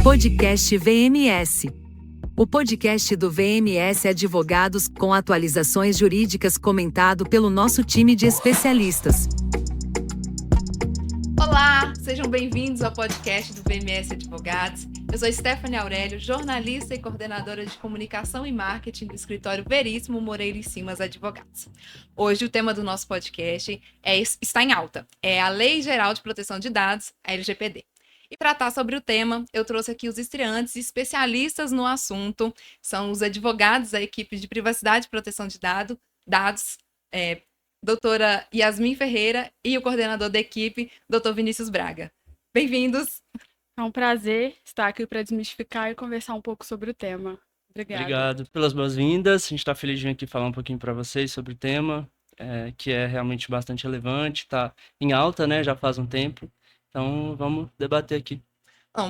Podcast VMS. O podcast do VMS Advogados, com atualizações jurídicas, comentado pelo nosso time de especialistas. Olá, sejam bem-vindos ao podcast do VMS Advogados. Eu sou Stephanie Aurélio, jornalista e coordenadora de comunicação e marketing do escritório Veríssimo Moreira e Simas Advogados. Hoje o tema do nosso podcast está em alta, é a Lei Geral de Proteção de Dados, a LGPD. E para tratar sobre o tema, eu trouxe aqui os estreantes e especialistas no assunto, são os advogados da equipe de privacidade e proteção de dados, doutora Yasmin Ferreira, e o coordenador da equipe, doutor Vinícius Braga. Bem-vindos! É um prazer estar aqui para desmistificar e conversar um pouco sobre o tema. Obrigada. Obrigado pelas boas-vindas. A gente está feliz de vir aqui falar um pouquinho para vocês sobre o tema, que é realmente bastante relevante, está em alta, né, já faz um tempo. Então, vamos debater aqui.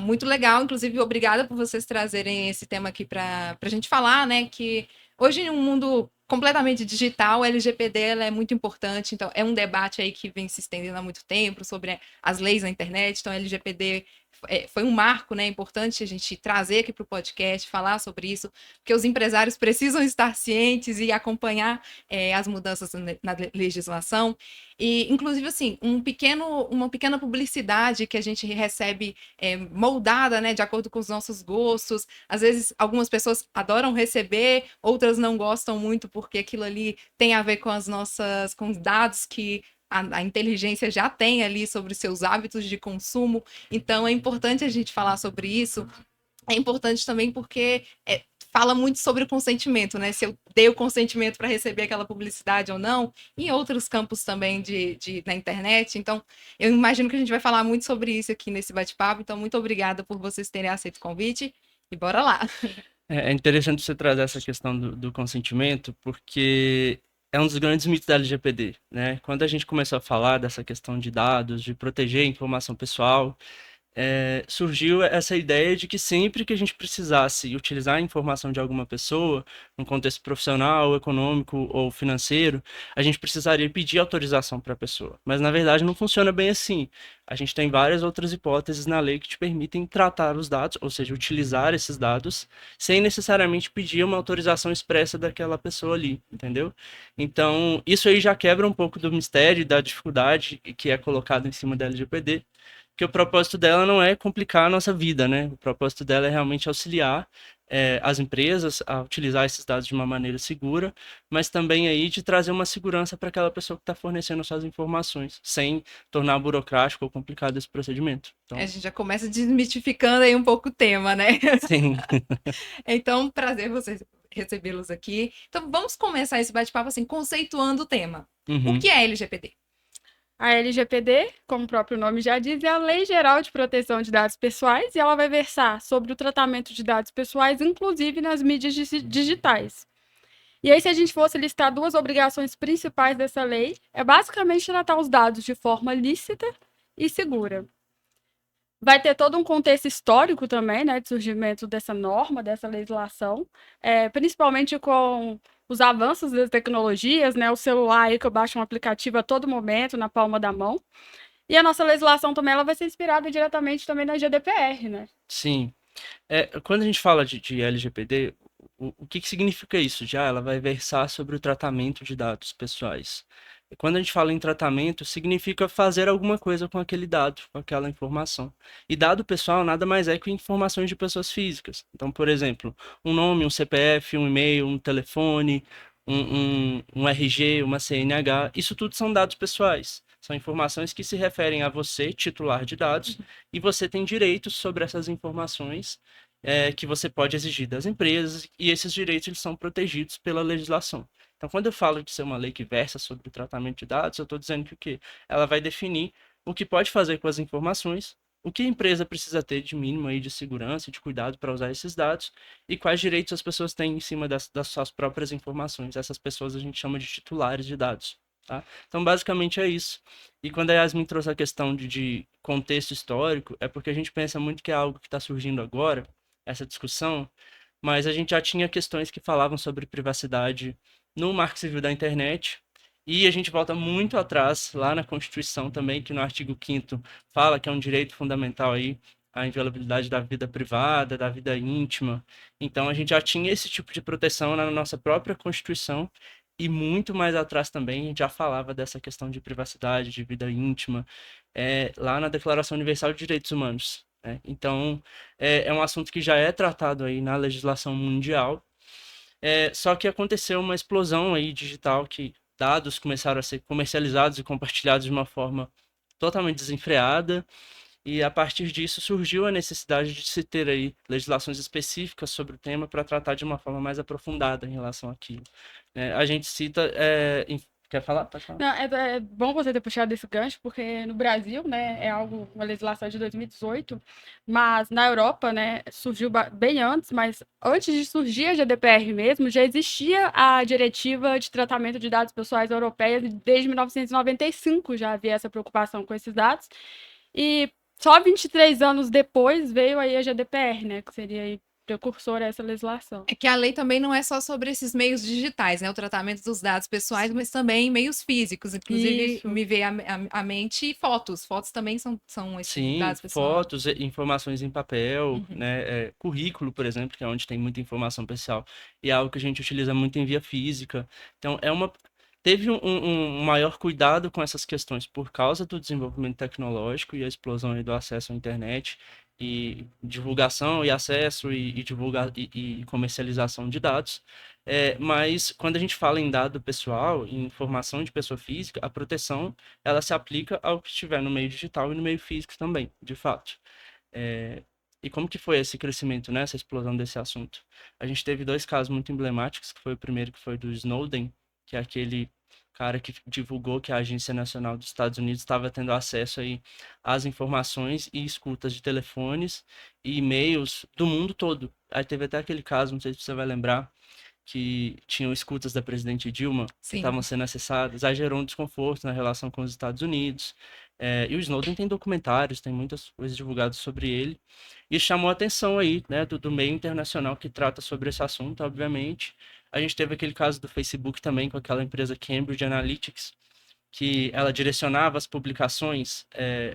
Muito legal, inclusive, obrigada por vocês trazerem esse tema aqui para a gente falar, né, que hoje em um mundo completamente digital, a LGPD ela é muito importante, então é um debate aí que vem se estendendo há muito tempo sobre as leis na internet, então a LGPD foi um marco, né, importante a gente trazer aqui para o podcast, falar sobre isso, porque os empresários precisam estar cientes e acompanhar as mudanças na legislação, e inclusive assim, uma pequena publicidade que a gente recebe moldada, né, de acordo com os nossos gostos, às vezes algumas pessoas adoram receber, outras não gostam muito porque aquilo ali tem a ver com com os dados que a inteligência já tem ali sobre os seus hábitos de consumo, então é importante a gente falar sobre isso, é importante também porque fala muito sobre o consentimento, né? Se eu dei o consentimento para receber aquela publicidade ou não, em outros campos também na internet, então eu imagino que a gente vai falar muito sobre isso aqui nesse bate-papo, então muito obrigada por vocês terem aceito o convite, e bora lá! É interessante você trazer essa questão do consentimento, porque é um dos grandes mitos da LGPD, né? Quando a gente começou a falar dessa questão de dados, de proteger a informação pessoal, surgiu essa ideia de que sempre que a gente precisasse utilizar a informação de alguma pessoa, num contexto profissional, econômico ou financeiro, a gente precisaria pedir autorização para a pessoa. Mas, na verdade, não funciona bem assim. A gente tem várias outras hipóteses na lei que te permitem tratar os dados, ou seja, utilizar esses dados, sem necessariamente pedir uma autorização expressa daquela pessoa ali, entendeu? Então, isso aí já quebra um pouco do mistério e da dificuldade que é colocado em cima da LGPD, que o propósito dela não é complicar a nossa vida, né? O propósito dela é realmente auxiliar as empresas a utilizar esses dados de uma maneira segura, mas também aí de trazer uma segurança para aquela pessoa que está fornecendo suas informações, sem tornar burocrático ou complicado esse procedimento. Então... A gente já começa desmistificando aí um pouco o tema, né? Sim. Então, prazer recebê-los aqui. Então, vamos começar esse bate-papo assim, conceituando o tema. Uhum. O que é LGPD? A LGPD, como o próprio nome já diz, é a Lei Geral de Proteção de Dados Pessoais e ela vai versar sobre o tratamento de dados pessoais, inclusive nas mídias digitais. E aí, se a gente fosse listar duas obrigações principais dessa lei, é basicamente tratar os dados de forma lícita e segura. Vai ter todo um contexto histórico também, né, de surgimento dessa norma, dessa legislação, principalmente com os avanços das tecnologias, né, o celular aí que eu baixo um aplicativo a todo momento, na palma da mão. E a nossa legislação também ela vai ser inspirada diretamente também na GDPR, né? Sim. Quando a gente fala de LGPD, o que significa isso? Já ela vai versar sobre o tratamento de dados pessoais. Quando a gente fala em tratamento, significa fazer alguma coisa com aquele dado, com aquela informação. E dado pessoal nada mais é que informações de pessoas físicas. Então, por exemplo, um nome, um CPF, um e-mail, um telefone, um RG, uma CNH, isso tudo são dados pessoais. São informações que se referem a você, titular de dados, e você tem direitos sobre essas informações que você pode exigir das empresas, e esses direitos eles são protegidos pela legislação. Então, quando eu falo de ser uma lei que versa sobre o tratamento de dados, eu estou dizendo que o quê? Ela vai definir o que pode fazer com as informações, o que a empresa precisa ter de mínimo aí de segurança e de cuidado para usar esses dados, e quais direitos as pessoas têm em cima das suas próprias informações. Essas pessoas a gente chama de titulares de dados. Tá? Então, basicamente é isso. E quando a Yasmin trouxe a questão de contexto histórico, é porque a gente pensa muito que é algo que está surgindo agora, essa discussão, mas a gente já tinha questões que falavam sobre privacidade no Marco Civil da Internet, E a gente volta muito atrás, lá na Constituição também, que no artigo 5º fala que é um direito fundamental aí a inviolabilidade da vida privada, da vida íntima. Então a gente já tinha esse tipo de proteção na nossa própria Constituição e muito mais atrás também a gente já falava dessa questão de privacidade, de vida íntima, lá na Declaração Universal de Direitos Humanos, né? Então é um assunto que já é tratado aí na legislação mundial, só que aconteceu uma explosão aí digital que dados começaram a ser comercializados e compartilhados de uma forma totalmente desenfreada, e a partir disso surgiu a necessidade de se ter aí legislações específicas sobre o tema para tratar de uma forma mais aprofundada em relação àquilo. A gente cita. Quer falar? Pode falar. Não, é bom você ter puxado esse gancho, porque no Brasil, né, é algo, uma legislação de 2018, mas na Europa, né, surgiu bem antes, mas antes de surgir a GDPR mesmo, já existia a Diretiva de Tratamento de Dados Pessoais Europeia, desde 1995 já havia essa preocupação com esses dados, e só 23 anos depois veio aí a GDPR, né, que seria aí precursor a essa legislação. É que a lei também não é só sobre esses meios digitais, né? O tratamento dos dados pessoais, mas também meios físicos. Inclusive, Isso. me veio à mente fotos. Fotos também são esses Sim, dados pessoais. fotos, informações em papel, né? Currículo, por exemplo, que é onde tem muita informação pessoal, e é algo que a gente utiliza muito em via física. Então, teve um maior cuidado com essas questões por causa do desenvolvimento tecnológico e a explosão aí do acesso à internet e divulgação e acesso e comercialização de dados. Mas quando a gente fala em dado pessoal, em informação de pessoa física, a proteção ela se aplica ao que estiver no meio digital e no meio físico também, de fato. E como que foi esse crescimento, né, essa explosão desse assunto? A gente teve dois casos muito emblemáticos, que foi o primeiro, que foi do Snowden, que é aquele cara que divulgou que a Agência Nacional dos Estados Unidos estava tendo acesso aí às informações e escutas de telefones e e-mails do mundo todo. Aí teve até aquele caso, não sei se você vai lembrar, que tinham escutas da presidente Dilma que Sim. estavam sendo acessadas, aí gerou um desconforto na relação com os Estados Unidos. E o Snowden tem documentários, tem muitas coisas divulgadas sobre ele. E chamou a atenção aí, né, do meio internacional que trata sobre esse assunto, obviamente. A gente teve aquele caso do Facebook também, com aquela empresa Cambridge Analytics, que ela direcionava as publicações.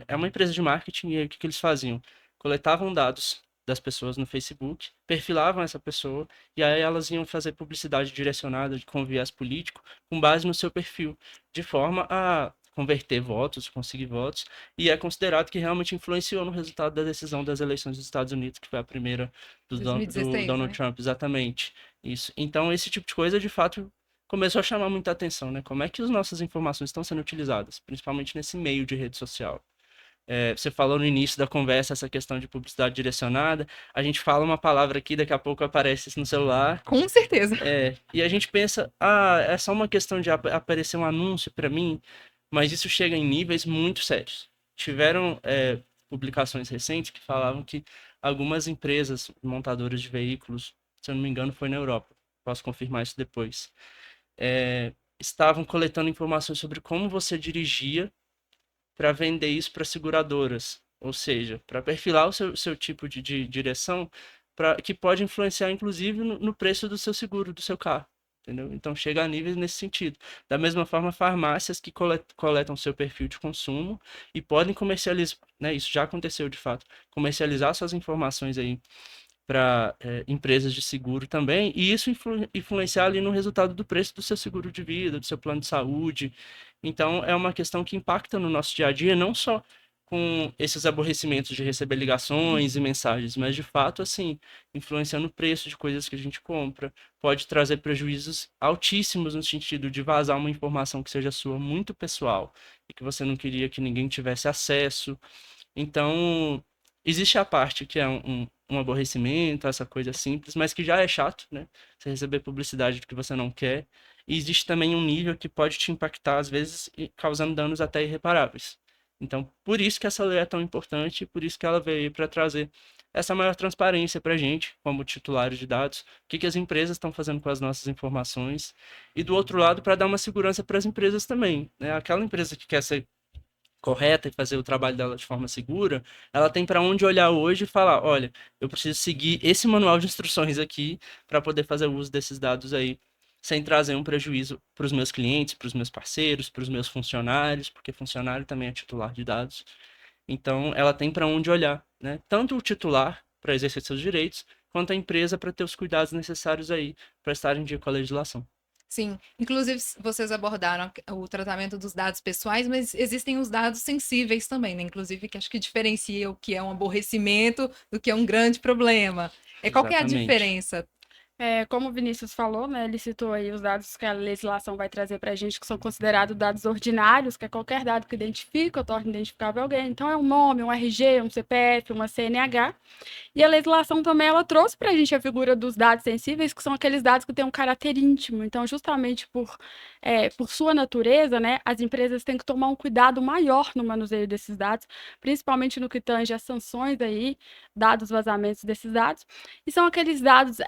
É uma empresa de marketing, e aí o que eles faziam? Coletavam dados das pessoas no Facebook, perfilavam essa pessoa, e aí elas iam fazer publicidade direcionada com viés político, com base no seu perfil, de forma a converter votos, conseguir votos, e é considerado que realmente influenciou no resultado da decisão das eleições dos Estados Unidos, que foi a primeira do 2016, Donald né? Trump, exatamente. Isso. Então, esse tipo de coisa, de fato, começou a chamar muita atenção, né? Como é que as nossas informações estão sendo utilizadas, principalmente nesse meio de rede social. Você falou no início da conversa essa questão de publicidade direcionada. A gente fala uma palavra aqui, daqui a pouco aparece isso no celular. Com certeza. E a gente pensa, é só uma questão de aparecer um anúncio para mim, mas isso chega em níveis muito sérios. Tiveram publicações recentes que falavam que algumas empresas montadoras de veículos, se eu não me engano, foi na Europa, posso confirmar isso depois, estavam coletando informações sobre como você dirigia para vender isso para seguradoras, ou seja, para perfilar o seu tipo de direção, que pode influenciar inclusive no preço do seu seguro, do seu carro. Entendeu? Então chega a níveis nesse sentido. Da mesma forma, farmácias que coletam seu perfil de consumo e podem comercializar, né, isso já aconteceu de fato, comercializar suas informações aí para empresas de seguro também, e isso influenciar ali no resultado do preço do seu seguro de vida, do seu plano de saúde. Então, é uma questão que impacta no nosso dia a dia, não só com esses aborrecimentos de receber ligações e mensagens, mas de fato, assim, influenciando o preço de coisas que a gente compra, pode trazer prejuízos altíssimos no sentido de vazar uma informação que seja sua muito pessoal e que você não queria que ninguém tivesse acesso. Então, existe a parte que é um aborrecimento, essa coisa simples, mas que já é chato, né? Você receber publicidade do que você não quer. E existe também um nível que pode te impactar, às vezes, causando danos até irreparáveis. Então, por isso que essa lei é tão importante, e por isso que ela veio para trazer essa maior transparência para a gente, como titulares de dados, o que as empresas estão fazendo com as nossas informações, e do outro lado, para dar uma segurança para as empresas também, né? Aquela empresa que quer ser correta e fazer o trabalho dela de forma segura, ela tem para onde olhar hoje e falar, olha, eu preciso seguir esse manual de instruções aqui para poder fazer uso desses dados aí sem trazer um prejuízo para os meus clientes, para os meus parceiros, para os meus funcionários, porque funcionário também é titular de dados. Então, ela tem para onde olhar, né? Tanto o titular para exercer seus direitos, quanto a empresa para ter os cuidados necessários aí para estar em dia com a legislação. Sim, inclusive vocês abordaram o tratamento dos dados pessoais, mas existem os dados sensíveis também, né? Inclusive, que acho que diferencia o que é um aborrecimento do que é um grande problema. Qual que é a Exatamente. diferença? Como o Vinícius falou, né, ele citou aí os dados que a legislação vai trazer para a gente, que são considerados dados ordinários, que é qualquer dado que identifica ou torna identificável alguém. Então, é um nome, um RG, um CPF, uma CNH. E a legislação também ela trouxe para a gente a figura dos dados sensíveis, que são aqueles dados que têm um caráter íntimo. Então, justamente por sua natureza, né, as empresas têm que tomar um cuidado maior no manuseio desses dados, principalmente no que tange às sanções aí, dados vazamentos desses dados. E são aqueles dados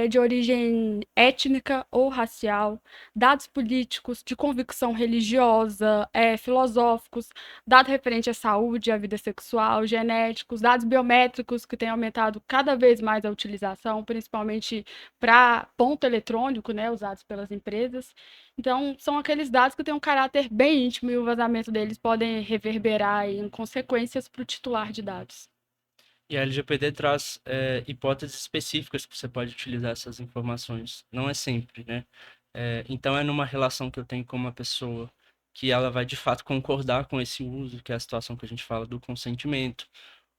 de origem étnica ou racial, dados políticos, de convicção religiosa, filosóficos, dados referentes à saúde, à vida sexual, genéticos, dados biométricos que têm aumentado cada vez mais a utilização, principalmente para ponto eletrônico, né, usados pelas empresas. Então, são aqueles dados que têm um caráter bem íntimo e o vazamento deles podem reverberar em consequências para o titular de dados. E a LGPD traz hipóteses específicas que você pode utilizar essas informações. Não é sempre, né? Então, é numa relação que eu tenho com uma pessoa que ela vai, de fato, concordar com esse uso, que é a situação que a gente fala do consentimento.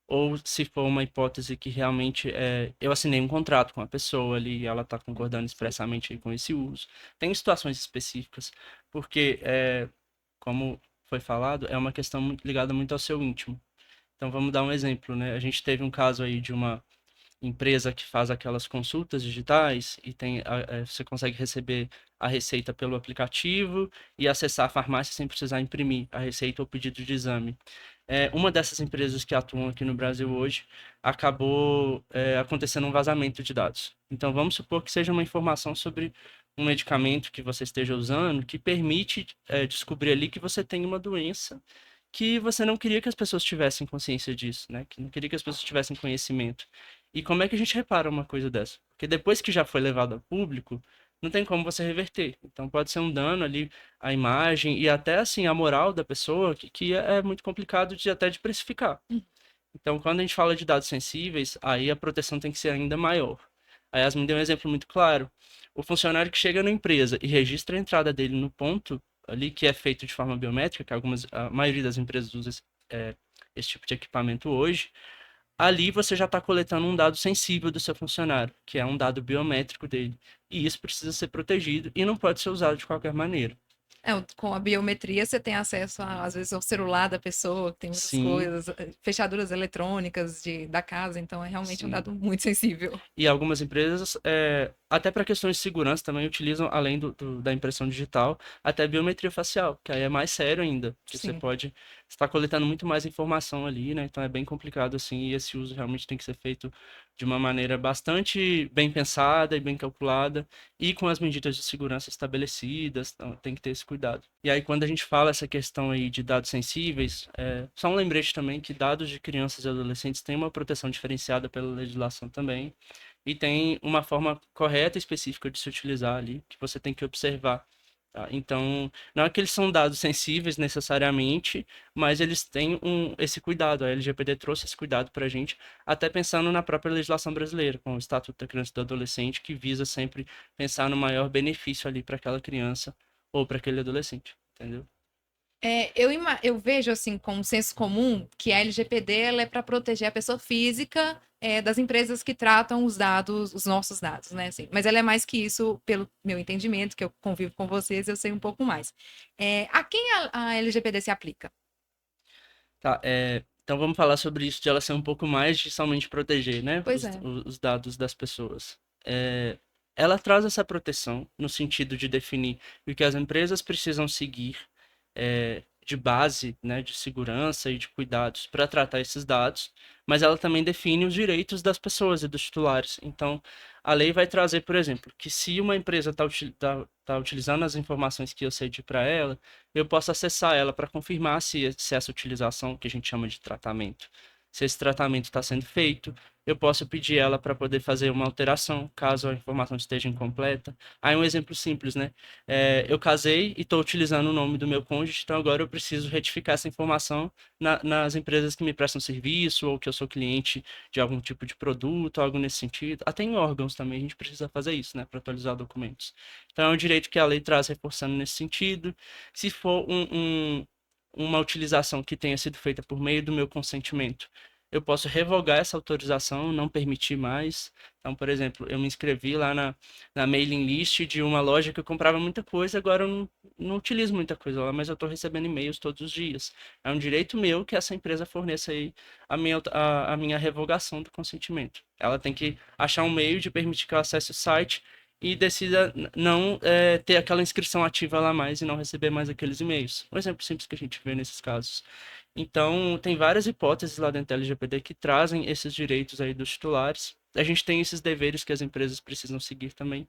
Ou se for uma hipótese que realmente eu assinei um contrato com a pessoa ali e ela está concordando expressamente aí com esse uso. Tem situações específicas, porque, como foi falado, é uma questão ligada muito ao seu íntimo. Então, vamos dar um exemplo, né? A gente teve um caso aí de uma empresa que faz aquelas consultas digitais e você consegue receber a receita pelo aplicativo e acessar a farmácia sem precisar imprimir a receita ou pedido de exame. Uma dessas empresas que atuam aqui no Brasil hoje acabou acontecendo um vazamento de dados. Então, vamos supor que seja uma informação sobre um medicamento que você esteja usando que permite descobrir ali que você tem uma doença que você não queria que as pessoas tivessem consciência disso, né? Que não queria que as pessoas tivessem conhecimento. E como é que a gente repara uma coisa dessa? Porque depois que já foi levado a público, não tem como você reverter. Então pode ser um dano ali à imagem e até assim a moral da pessoa, que é muito complicado até de precificar. Então, quando a gente fala de dados sensíveis, aí a proteção tem que ser ainda maior. A Yasmin deu um exemplo muito claro. O funcionário que chega na empresa e registra a entrada dele no ponto ali, que é feito de forma biométrica, que a maioria das empresas usa esse tipo de equipamento hoje, ali você já está coletando um dado sensível do seu funcionário, que é um dado biométrico dele. E isso precisa ser protegido e não pode ser usado de qualquer maneira. Com a biometria, você tem acesso, às vezes, ao celular da pessoa, que tem muitas Sim. coisas, fechaduras eletrônicas da casa, então é realmente um Sim. dado muito sensível. E algumas empresas, até para questões de segurança, também utilizam, além da impressão digital, até biometria facial, que aí é mais sério ainda, que você Sim. pode estar coletando muito mais informação ali, né? Então é bem complicado assim, e esse uso realmente tem que ser feito de uma maneira bastante bem pensada e bem calculada, e com as medidas de segurança estabelecidas, então tem que ter esse cuidado. E aí, quando a gente fala essa questão aí de dados sensíveis, só um lembrete também que dados de crianças e adolescentes têm uma proteção diferenciada pela legislação também, e tem uma forma correta e específica de se utilizar ali, que você tem que observar. Tá? Então, não é que eles são dados sensíveis necessariamente, mas eles têm esse cuidado. A LGPD trouxe esse cuidado para a gente, até pensando na própria legislação brasileira, com o Estatuto da Criança e do Adolescente, que visa sempre pensar no maior benefício ali para aquela criança ou para aquele adolescente, entendeu? Eu vejo, assim, como senso comum, que a LGPD ela é para proteger a pessoa física das empresas que tratam os dados, os nossos dados, né? Assim, mas ela é mais que isso, pelo meu entendimento, que eu convivo com vocês, eu sei um pouco mais. A quem a LGPD se aplica? Tá, então vamos falar sobre isso de ela ser um pouco mais de somente proteger, né? Pois Os dados das pessoas. Ela traz essa proteção no sentido de definir o que as empresas precisam seguir de base, né, de segurança e de cuidados para tratar esses dados, mas ela também define os direitos das pessoas e dos titulares. Então, a lei vai trazer, por exemplo, que se uma empresa tá utilizando as informações que eu cedi para ela, eu posso acessar ela para confirmar se essa utilização, que a gente chama de tratamento, se esse tratamento está sendo feito. Eu posso pedir ela para poder fazer uma alteração, caso a informação esteja incompleta. Aí um exemplo simples, né? Eu casei e estou utilizando o nome do meu cônjuge, então agora eu preciso retificar essa informação nas empresas que me prestam serviço ou que eu sou cliente de algum tipo de produto, algo nesse sentido. Até em órgãos também a gente precisa fazer isso, né? Para atualizar documentos. Então é um direito que a lei traz reforçando nesse sentido. Se for uma utilização que tenha sido feita por meio do meu consentimento, eu posso revogar essa autorização, não permitir mais. Então, por exemplo, eu me inscrevi lá na mailing list de uma loja que eu comprava muita coisa, agora eu não utilizo muita coisa lá, mas eu estou recebendo e-mails todos os dias. É um direito meu que essa empresa forneça aí a minha revogação do consentimento. Ela tem que achar um meio de permitir que eu acesse o site e decida não ter aquela inscrição ativa lá mais e não receber mais aqueles e-mails. Um exemplo simples que a gente vê nesses casos. Então, tem várias hipóteses lá dentro da LGPD que trazem esses direitos aí dos titulares. A gente tem esses deveres que as empresas precisam seguir também,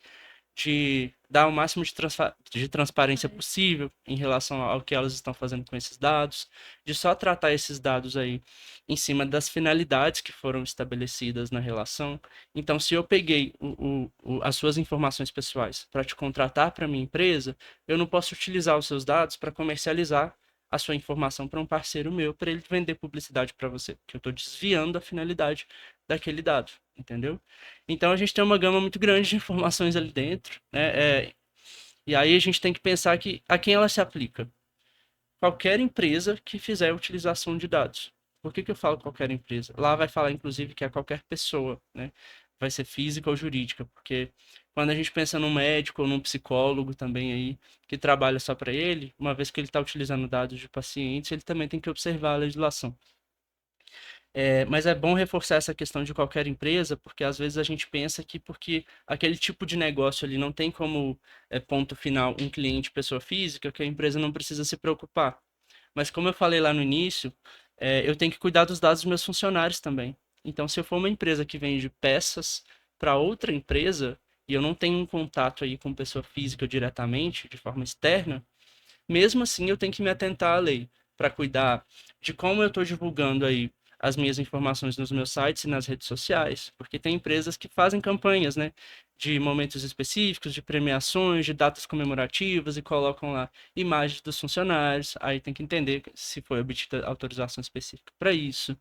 de dar o máximo de transparência possível em relação ao que elas estão fazendo com esses dados, de só tratar esses dados aí em cima das finalidades que foram estabelecidas na relação. Então, se eu peguei as suas informações pessoais para te contratar para minha empresa, eu não posso utilizar os seus dados para comercializar a sua informação para um parceiro meu, para ele vender publicidade para você, porque eu estou desviando a finalidade daquele dado, entendeu? Então a gente tem uma gama muito grande de informações ali dentro, né? E aí a gente tem que pensar que a quem ela se aplica. Qualquer empresa que fizer utilização de dados. Por que eu falo qualquer empresa? Lá vai falar, inclusive, que é qualquer pessoa, né? Vai ser física ou jurídica, porque quando a gente pensa num médico ou num psicólogo também aí, que trabalha só para ele, uma vez que ele está utilizando dados de pacientes, ele também tem que observar a legislação. Mas é bom reforçar essa questão de qualquer empresa, porque às vezes a gente pensa que porque aquele tipo de negócio ali não tem como ponto final um cliente pessoa física, que a empresa não precisa se preocupar. Mas como eu falei lá no início, eu tenho que cuidar dos dados dos meus funcionários também. Então, se eu for uma empresa que vende peças para outra empresa e eu não tenho um contato aí com pessoa física diretamente, de forma externa, mesmo assim eu tenho que me atentar à lei para cuidar de como eu estou divulgando aí as minhas informações nos meus sites e nas redes sociais, porque tem empresas que fazem campanhas, né, de momentos específicos, de premiações, de datas comemorativas e colocam lá imagens dos funcionários. Aí tem que entender se foi obtida autorização específica para isso.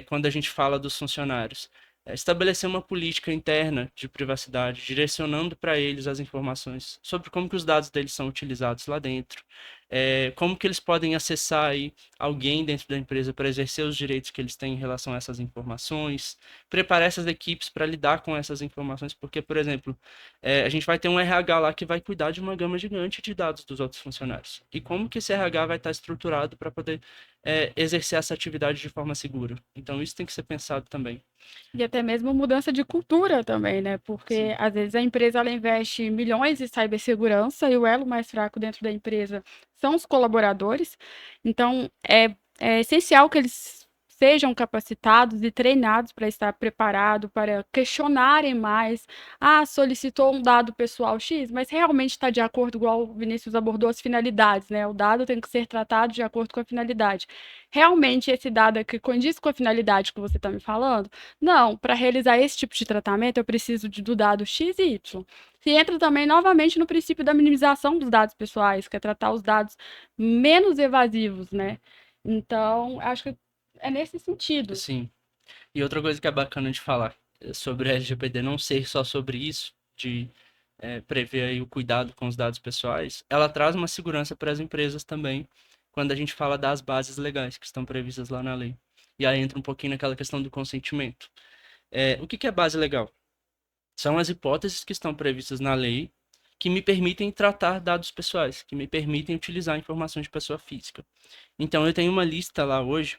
Quando a gente fala dos funcionários, estabelecer uma política interna de privacidade, direcionando para eles as informações sobre como que os dados deles são utilizados lá dentro, como que eles podem acessar aí alguém dentro da empresa para exercer os direitos que eles têm em relação a essas informações, preparar essas equipes para lidar com essas informações, porque, por exemplo, a gente vai ter um RH lá que vai cuidar de uma gama gigante de dados dos outros funcionários. E como que esse RH vai estar estruturado para poder exercer essa atividade de forma segura? Então, isso tem que ser pensado também. E até mesmo mudança de cultura também, né? Porque Sim. às vezes a empresa ela investe milhões em cibersegurança e o elo mais fraco dentro da empresa são os colaboradores. Então é essencial que eles sejam capacitados e treinados para estar preparado para questionarem mais. Ah, solicitou um dado pessoal X, mas realmente está de acordo, igual o Vinícius abordou as finalidades, né? O dado tem que ser tratado de acordo com a finalidade. Realmente esse dado aqui condiz com a finalidade que você está me falando? Não, para realizar esse tipo de tratamento, eu preciso do dado X e Y. Se entra também novamente no princípio da minimização dos dados pessoais, que é tratar os dados menos evasivos, né? Então, acho que é nesse sentido. Sim. E outra coisa que é bacana de falar sobre a LGPD não ser só sobre isso, de prever aí o cuidado com os dados pessoais, ela traz uma segurança para as empresas também, quando a gente fala das bases legais que estão previstas lá na lei. E aí entra um pouquinho naquela questão do consentimento. O que é base legal? São as hipóteses que estão previstas na lei que me permitem tratar dados pessoais, que me permitem utilizar informações de pessoa física. Então, eu tenho uma lista lá hoje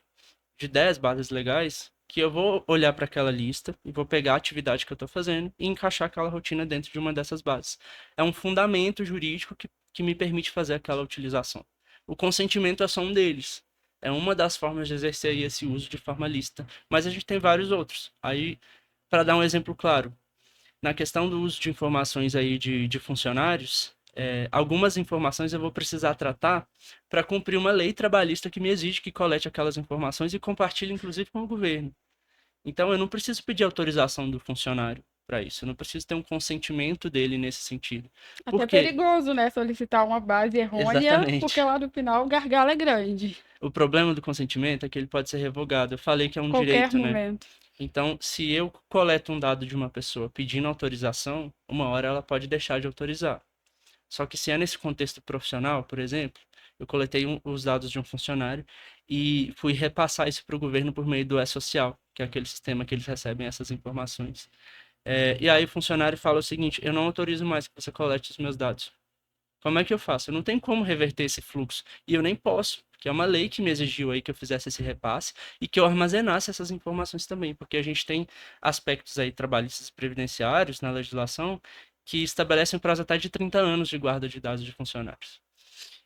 de 10 bases legais que eu vou olhar para aquela lista e vou pegar a atividade que eu estou fazendo e encaixar aquela rotina dentro de uma dessas bases. É um fundamento jurídico que me permite fazer aquela utilização. O consentimento é só um deles. É uma das formas de exercer aí esse uso de forma lícita. Mas a gente tem vários outros. Aí, para dar um exemplo claro, na questão do uso de informações aí de funcionários, algumas informações eu vou precisar tratar para cumprir uma lei trabalhista que me exige que colete aquelas informações e compartilhe, inclusive, com o governo. Então, eu não preciso pedir autorização do funcionário para isso, eu não preciso ter um consentimento dele nesse sentido. Até Por quê? perigoso, né? Solicitar uma base errônea, porque Exatamente. lá no final o gargalo é grande. O problema do consentimento é que ele pode ser revogado. Eu falei que é um Qualquer direito, né? momento. Então, se eu coleto um dado de uma pessoa pedindo autorização, uma hora ela pode deixar de autorizar. Só que se é nesse contexto profissional, por exemplo, eu coletei os dados de um funcionário e fui repassar isso para o governo por meio do E-Social, que é aquele sistema que eles recebem essas informações. E aí o funcionário fala o seguinte: eu não autorizo mais que você colete os meus dados. Como é que eu faço? Eu não tenho como reverter esse fluxo. E eu nem posso, porque é uma lei que me exigiu aí que eu fizesse esse repasse e que eu armazenasse essas informações também, porque a gente tem aspectos aí trabalhistas e previdenciários na legislação que estabelecem um prazo até de 30 anos de guarda de dados de funcionários.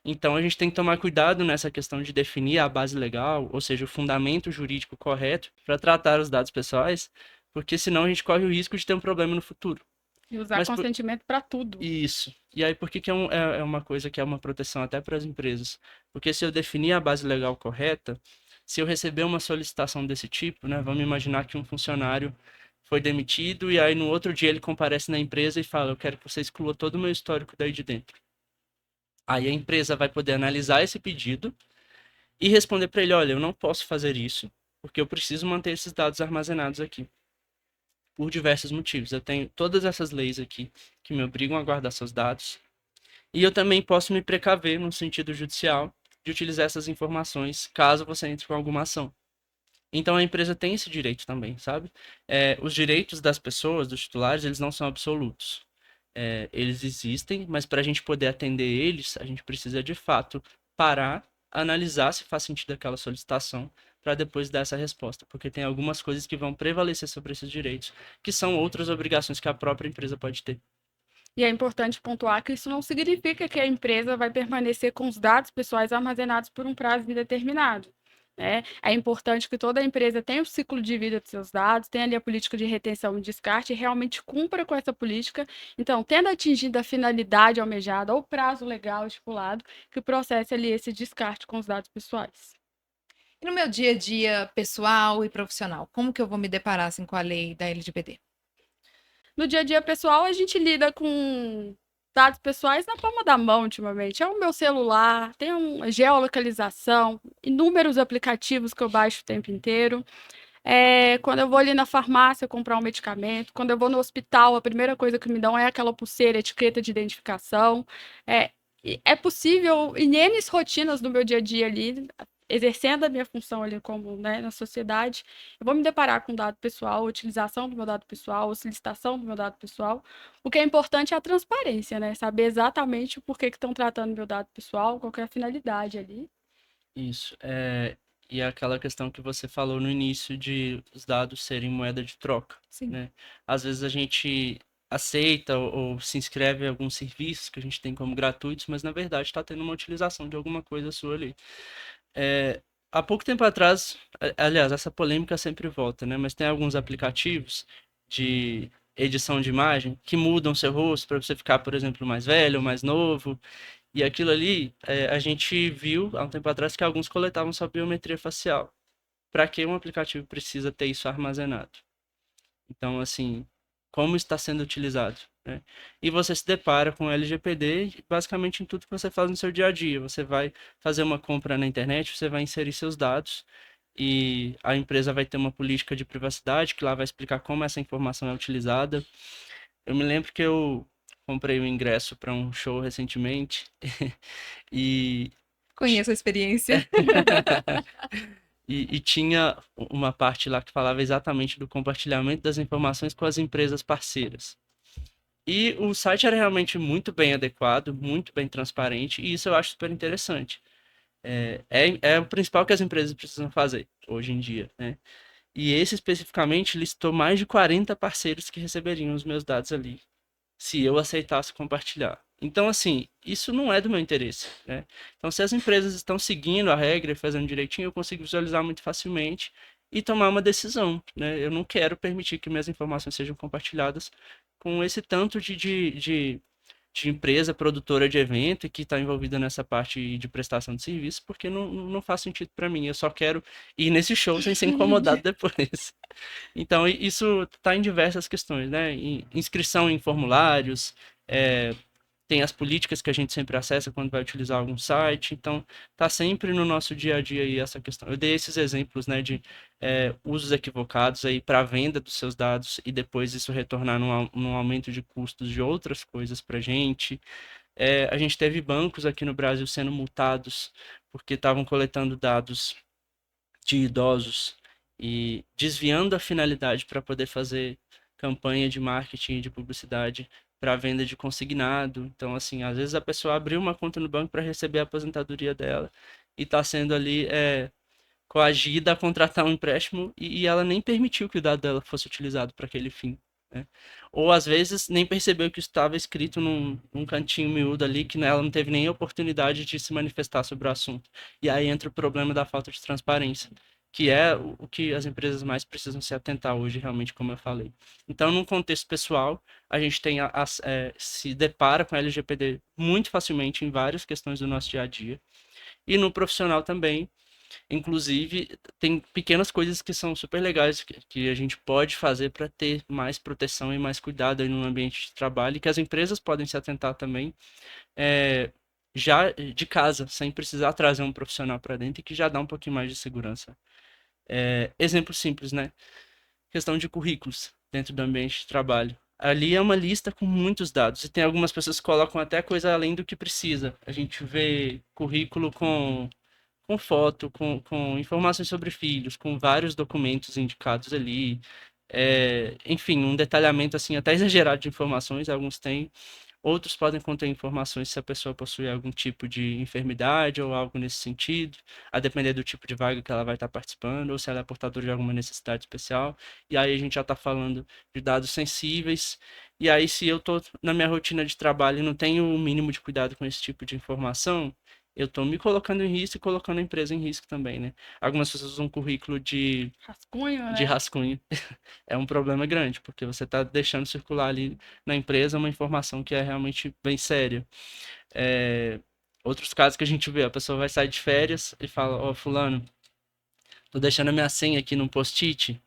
Então a gente tem que tomar cuidado nessa questão de definir a base legal, ou seja, o fundamento jurídico correto para tratar os dados pessoais, porque senão a gente corre o risco de ter um problema no futuro. E usar Mas consentimento para tudo. isso. E aí, por que que é uma coisa que é uma proteção até para as empresas? Porque se eu definir a base legal correta, se eu receber uma solicitação desse tipo, né, vamos imaginar que um funcionário foi demitido e aí no outro dia ele comparece na empresa e fala: eu quero que você exclua todo o meu histórico daí de dentro. Aí a empresa vai poder analisar esse pedido e responder para ele: olha, eu não posso fazer isso, porque eu preciso manter esses dados armazenados aqui por diversos motivos. Eu tenho todas essas leis aqui que me obrigam a guardar seus dados. E eu também posso me precaver, no sentido judicial, de utilizar essas informações caso você entre com alguma ação. Então a empresa tem esse direito também, sabe? Os direitos das pessoas, dos titulares, eles não são absolutos. Eles existem, mas para a gente poder atender eles, a gente precisa de fato parar, analisar se faz sentido aquela solicitação, para depois dar essa resposta, porque tem algumas coisas que vão prevalecer sobre esses direitos, que são outras obrigações que a própria empresa pode ter. E é importante pontuar que isso não significa que a empresa vai permanecer com os dados pessoais armazenados por um prazo indeterminado. Né? É importante que toda empresa tenha o ciclo de vida dos seus dados, tenha ali a política de retenção e descarte e realmente cumpra com essa política. Então, tendo atingido a finalidade almejada ou prazo legal estipulado, que processe ali esse descarte com os dados pessoais. E no meu dia a dia pessoal e profissional, como que eu vou me deparar assim, com a lei da LGPD? No dia a dia pessoal, a gente lida com dados pessoais na palma da mão ultimamente. É o meu celular, tem uma geolocalização, inúmeros aplicativos que eu baixo o tempo inteiro. Quando eu vou ali na farmácia comprar um medicamento, quando eu vou no hospital, a primeira coisa que me dão é aquela pulseira, etiqueta de identificação. É possível, em N rotinas do meu dia a dia ali, exercendo a minha função ali como, né, na sociedade, eu vou me deparar com dado pessoal, utilização do meu dado pessoal, solicitação do meu dado pessoal. O que é importante é a transparência, né? Saber exatamente o porquê que estão tratando meu dado pessoal, qual que é a finalidade ali. Isso. E aquela questão que você falou no início de os dados serem moeda de troca, Sim. né? Às vezes a gente aceita ou se inscreve em alguns serviços que a gente tem como gratuitos, mas na verdade está tendo uma utilização de alguma coisa sua ali. Há pouco tempo atrás, aliás, essa polêmica sempre volta, né? Mas tem alguns aplicativos de edição de imagem que mudam seu rosto para você ficar, por exemplo, mais velho ou mais novo. E aquilo ali, a gente viu há um tempo atrás que alguns coletavam sua biometria facial. Para que um aplicativo precisa ter isso armazenado? Então, assim, como está sendo utilizado, né? E você se depara com o LGPD basicamente em tudo que você faz no seu dia a dia. Você vai fazer uma compra na internet, você vai inserir seus dados e a empresa vai ter uma política de privacidade que lá vai explicar como essa informação é utilizada. Eu me lembro que eu comprei um ingresso para um show recentemente e Conheço a experiência. E tinha uma parte lá que falava exatamente do compartilhamento das informações com as empresas parceiras. E o site era realmente muito bem adequado, muito bem transparente, e isso eu acho super interessante. É o principal que as empresas precisam fazer hoje em dia, né? E esse especificamente listou mais de 40 parceiros que receberiam os meus dados ali, se eu aceitasse compartilhar. Então, assim, isso não é do meu interesse, né? Então, se as empresas estão seguindo a regra e fazendo direitinho, eu consigo visualizar muito facilmente e tomar uma decisão, né? Eu não quero permitir que minhas informações sejam compartilhadas com esse tanto de de empresa produtora de evento e que está envolvida nessa parte de prestação de serviço, porque não faz sentido para mim. Eu só quero ir nesse show sem ser incomodado depois. Então, isso está em diversas questões, né? Inscrição em formulários, tem as políticas que a gente sempre acessa quando vai utilizar algum site. Então, está sempre no nosso dia a dia aí essa questão. Eu dei esses exemplos, né, de usos equivocados aí para a venda dos seus dados e depois isso retornar num aumento de custos de outras coisas para a gente. A gente teve bancos aqui no Brasil sendo multados porque estavam coletando dados de idosos e desviando a finalidade para poder fazer campanha de marketing e de publicidade para venda de consignado. Então, assim, às vezes a pessoa abriu uma conta no banco para receber a aposentadoria dela e está sendo ali coagida a contratar um empréstimo e ela nem permitiu que o dado dela fosse utilizado para aquele fim, né? Ou às vezes nem percebeu que estava escrito num cantinho miúdo ali que ela não teve nem oportunidade de se manifestar sobre o assunto. E aí entra o problema da falta de transparência, que é o que as empresas mais precisam se atentar hoje, realmente, como eu falei. Então, num contexto pessoal, a gente tem se depara com a LGPD muito facilmente em várias questões do nosso dia a dia. E no profissional também, inclusive, tem pequenas coisas que são super legais que a gente pode fazer para ter mais proteção e mais cuidado aí no ambiente de trabalho e que as empresas podem se atentar também já de casa, sem precisar trazer um profissional para dentro e que já dá um pouquinho mais de segurança. Exemplo simples, né? Questão de currículos dentro do ambiente de trabalho. Ali é uma lista com muitos dados e tem algumas pessoas que colocam até coisa além do que precisa. A gente vê currículo com foto, com informações sobre filhos, com vários documentos indicados ali. Enfim, um detalhamento assim até exagerado de informações, alguns têm. Outros podem conter informações se a pessoa possui algum tipo de enfermidade ou algo nesse sentido, a depender do tipo de vaga que ela vai estar participando, ou se ela é portadora de alguma necessidade especial. E aí a gente já está falando de dados sensíveis. E aí, se eu estou na minha rotina de trabalho e não tenho o mínimo de cuidado com esse tipo de informação, eu estou me colocando em risco e colocando a empresa em risco também, né? Algumas pessoas usam currículo de Rascunho, né? rascunho. É um problema grande, porque você está deixando circular ali na empresa uma informação que é realmente bem séria. Outros casos que a gente vê, a pessoa vai sair de férias e fala, ó, fulano, tô deixando a minha senha aqui num post-it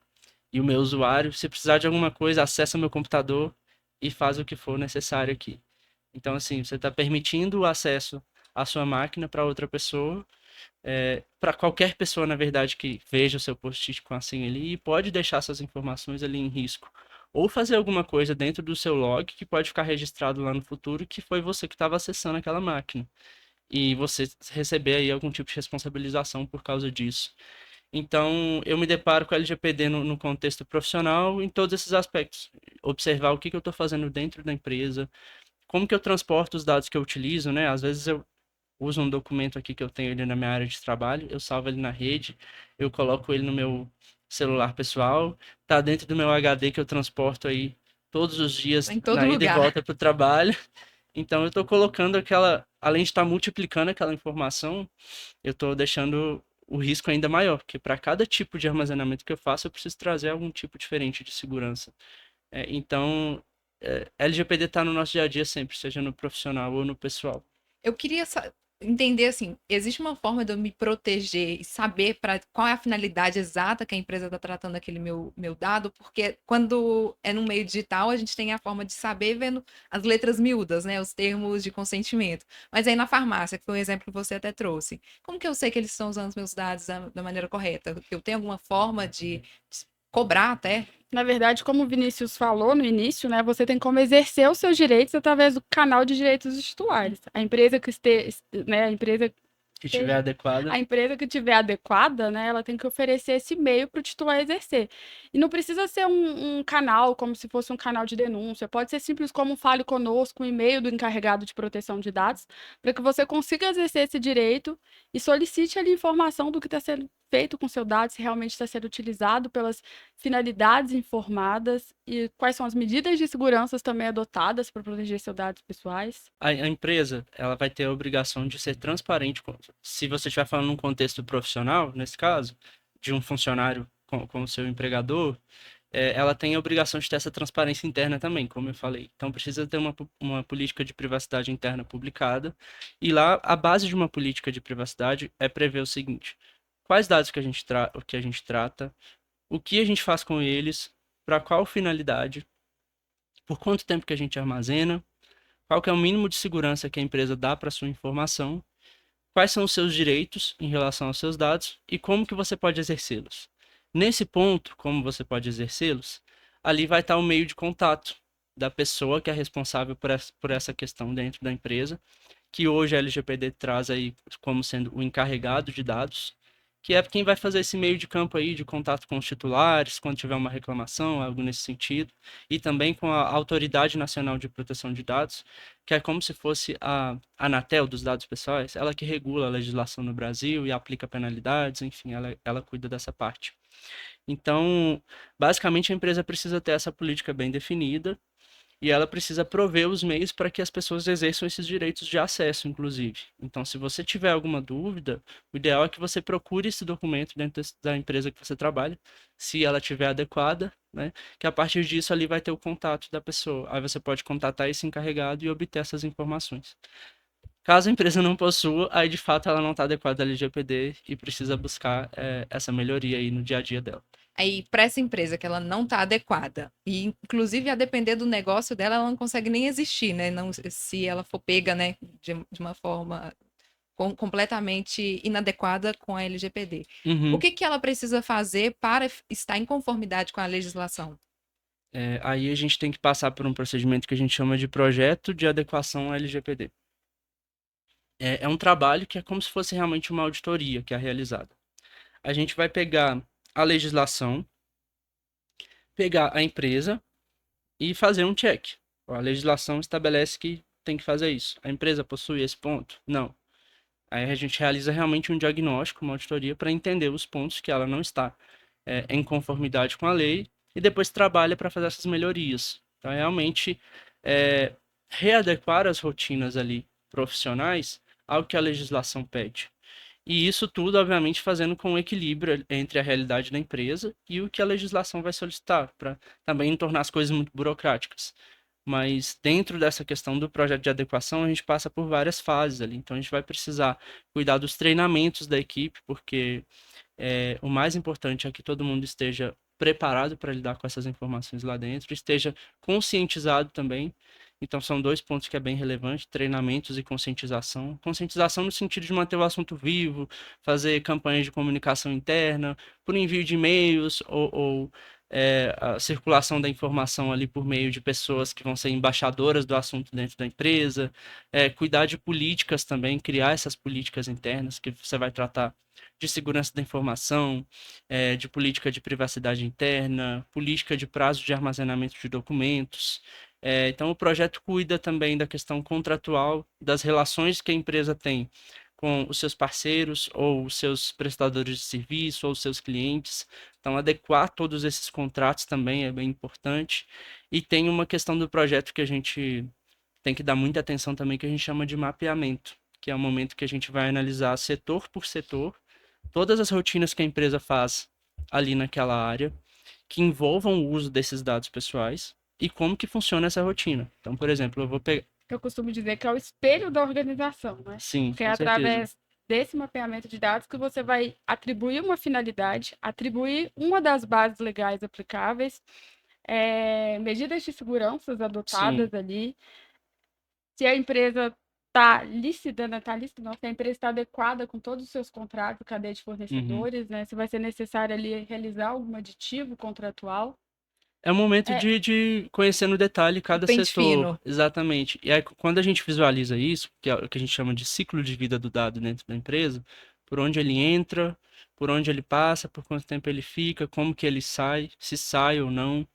e o meu usuário, se precisar de alguma coisa, acessa meu computador e faz o que for necessário aqui. Então, assim, você está permitindo o acesso à sua máquina para outra pessoa, para qualquer pessoa, na verdade, que veja o seu post-it com a senha ali e pode deixar essas informações ali em risco. Ou fazer alguma coisa dentro do seu log que pode ficar registrado lá no futuro que foi você que estava acessando aquela máquina. E você receber aí algum tipo de responsabilização por causa disso. Então, eu me deparo com a LGPD no contexto profissional em todos esses aspectos. Observar o que eu estou fazendo dentro da empresa, como que eu transporto os dados que eu utilizo, né? Às vezes eu uso um documento aqui que eu tenho ele na minha área de trabalho, eu salvo ele na rede, eu coloco ele no meu celular pessoal, tá dentro do meu HD que eu transporto aí todos os dias Em todo na ida e lugar. volta para o trabalho. Então eu estou colocando além de estar multiplicando aquela informação, eu estou deixando o risco ainda maior, porque para cada tipo de armazenamento que eu faço, eu preciso trazer algum tipo diferente de segurança. Então, LGPD está no nosso dia a dia sempre, seja no profissional ou no pessoal. Eu queria entender assim, existe uma forma de eu me proteger e saber para qual é a finalidade exata que a empresa está tratando aquele meu dado, porque quando é no meio digital, a gente tem a forma de saber vendo as letras miúdas, né, os termos de consentimento. Mas aí na farmácia, que foi um exemplo que você até trouxe, como que eu sei que eles estão usando os meus dados da maneira correta? Eu tenho alguma forma de cobrar até? Na verdade, como o Vinícius falou no início, né, você tem como exercer os seus direitos através do canal de direitos dos titulares. A empresa que né, Que estiver adequada. a empresa que tiver adequada, né, ela tem que oferecer esse meio para o titular exercer. E não precisa ser um canal como se fosse um canal de denúncia, pode ser simples como Fale Conosco, um e-mail do encarregado de proteção de dados, para que você consiga exercer esse direito e solicite ali informação do que está sendo feito com seu dado, se realmente está sendo utilizado pelas finalidades informadas e quais são as medidas de segurança também adotadas para proteger seus dados pessoais. A empresa, ela vai ter a obrigação de ser transparente. Se você estiver falando num contexto profissional, nesse caso, de um funcionário com o seu empregador, ela tem a obrigação de ter essa transparência interna também, como eu falei. Então, precisa ter uma política de privacidade interna publicada. E lá, a base de uma política de privacidade é prever o seguinte: quais dados que a gente trata, o que a gente faz com eles, para qual finalidade, por quanto tempo que a gente armazena, qual que é o mínimo de segurança que a empresa dá para sua informação, quais são os seus direitos em relação aos seus dados e como que você pode exercê-los. Nesse ponto, como você pode exercê-los, ali vai estar o meio de contato da pessoa que é responsável por essa questão dentro da empresa, que hoje a LGPD traz aí como sendo o encarregado de dados, que é quem vai fazer esse meio de campo aí de contato com os titulares, quando tiver uma reclamação, algo nesse sentido, e também com a Autoridade Nacional de Proteção de Dados, que é como se fosse a Anatel dos dados pessoais, ela que regula a legislação no Brasil e aplica penalidades, enfim, ela cuida dessa parte. Então, basicamente, a empresa precisa ter essa política bem definida, e ela precisa prover os meios para que as pessoas exerçam esses direitos de acesso, inclusive. Então, se você tiver alguma dúvida, o ideal é que você procure esse documento dentro da empresa que você trabalha, se ela estiver adequada, né? Que a partir disso ali vai ter o contato da pessoa. Aí você pode contatar esse encarregado e obter essas informações. Caso a empresa não possua, aí de fato ela não está adequada à LGPD e precisa buscar essa melhoria aí no dia a dia dela. Aí, para essa empresa que ela não está adequada, e inclusive a depender do negócio dela, ela não consegue nem existir, né? Não, se ela for pega, né, de uma forma completamente inadequada com a LGPD. O Uhum. que ela precisa fazer para estar em conformidade com a legislação? Aí a gente tem que passar por um procedimento que a gente chama de projeto de adequação à LGPD. É um trabalho que é como se fosse realmente uma auditoria que é realizada. A gente vai pegar a legislação, pegar a empresa e fazer um check. A legislação estabelece que tem que fazer isso. A empresa possui esse ponto? Não. Aí a gente realiza realmente um diagnóstico, uma auditoria, para entender os pontos que ela não está em conformidade com a lei e depois trabalha para fazer essas melhorias. Então, realmente, é, readequar as rotinas ali profissionais ao que a legislação pede. E isso tudo, obviamente, fazendo com um equilíbrio entre a realidade da empresa e o que a legislação vai solicitar, para também não tornar as coisas muito burocráticas. Mas dentro dessa questão do projeto de adequação, a gente passa por várias fases ali. Então, a gente vai precisar cuidar dos treinamentos da equipe, porque o mais importante é que todo mundo esteja preparado para lidar com essas informações lá dentro, esteja conscientizado também. Então, são dois pontos que é bem relevante: treinamentos e conscientização. Conscientização no sentido de manter o assunto vivo, fazer campanhas de comunicação interna, por envio de e-mails ou a circulação da informação ali por meio de pessoas que vão ser embaixadoras do assunto dentro da empresa, cuidar de políticas também, criar essas políticas internas que você vai tratar de segurança da informação, de política de privacidade interna, política de prazo de armazenamento de documentos. Então, o projeto cuida também da questão contratual, das relações que a empresa tem com os seus parceiros ou os seus prestadores de serviço ou os seus clientes. Então, adequar todos esses contratos também é bem importante. E tem uma questão do projeto que a gente tem que dar muita atenção também, que a gente chama de mapeamento, que é o momento que a gente vai analisar setor por setor todas as rotinas que a empresa faz ali naquela área, que envolvam o uso desses dados pessoais e como que funciona essa rotina. Então, por exemplo, eu vou pegar... Eu costumo dizer que é o espelho da organização, né? Sim, Porque é com certeza. através desse mapeamento de dados que você vai atribuir uma finalidade, atribuir uma das bases legais aplicáveis, medidas de segurança adotadas Sim. ali, se a empresa está lícita, né? Tá lícita, não, se a empresa está adequada com todos os seus contratos, cadeia de fornecedores, né? Se vai ser necessário ali realizar algum aditivo contratual. É o momento de conhecer no detalhe cada Pente setor. fino. Exatamente. E aí, quando a gente visualiza isso, que é o que a gente chama de ciclo de vida do dado dentro da empresa, por onde ele entra, por onde ele passa, por quanto tempo ele fica, como que ele sai, se sai ou não.